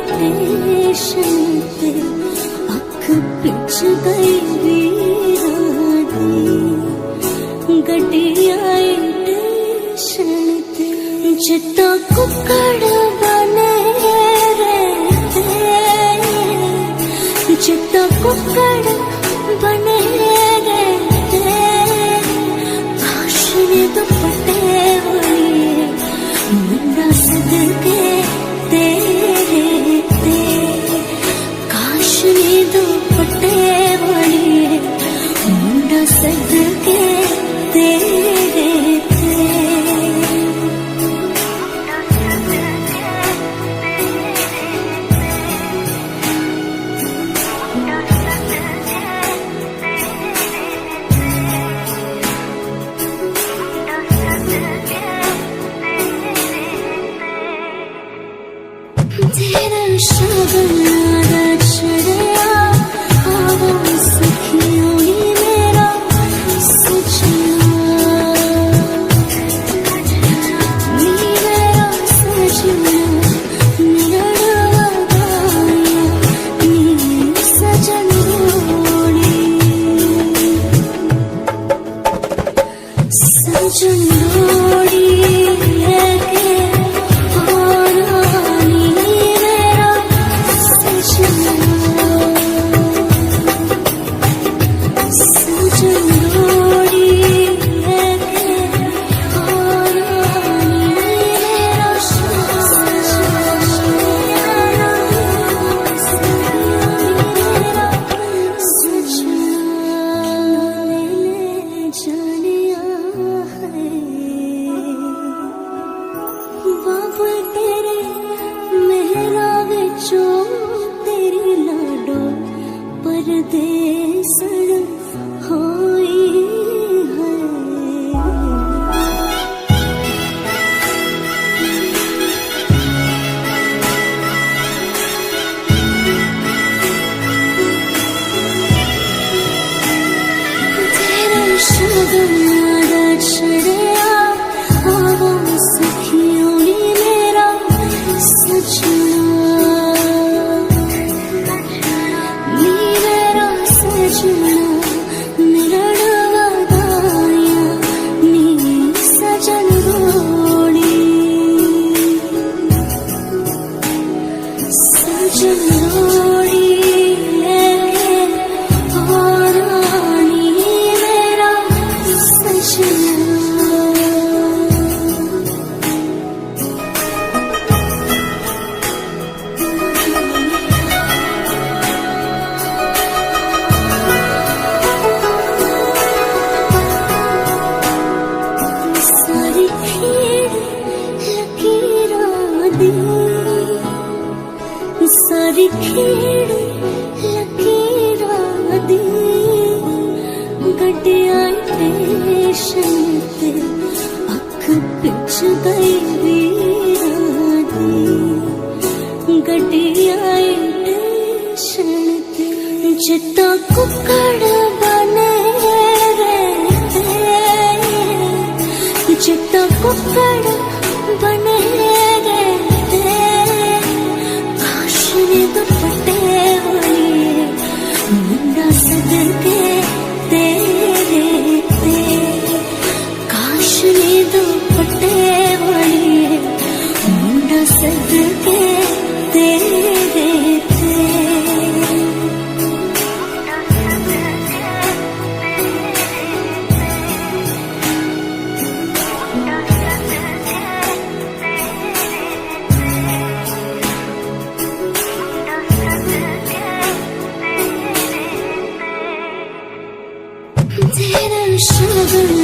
station ते अख pitch गई वीरानी गड्डी आई टेशन ते जिता कुकड़ बने रहते जिता कुकड़ बने रहते काशनी दुपट्टे वाली मुंडा सदके तेरे ते काशनी दुपट्टे वाली मुंडा सदके तेरे ते तेरा शगन चढ़या आवाज़ सखियों ही मेरा सजना नी मेरा सजना मेरा डवाया नी सजन रोड़ी सजन रोड़ी तेरी लाडो परदेसण होई है तेरा शगन चढ़या आवाज़ सखियों ही मेरा सजना मेरा डवाया नी सजन रोड़ी सजन रोड़ी और रानी मेरा सजना सारी खेड़ लकीरा दी गड्डी आई टेशन ते अख पिच गई वीरानी गड्डी आई टेशन ते जिता कुकड़ बने रहते जिता कुकड़ बने रहते दुपट्टे वाली मुंडा सदके तेरे ते काशनी दुपट्टे वाली मुंडा सदके तेरे ते तेरा शगन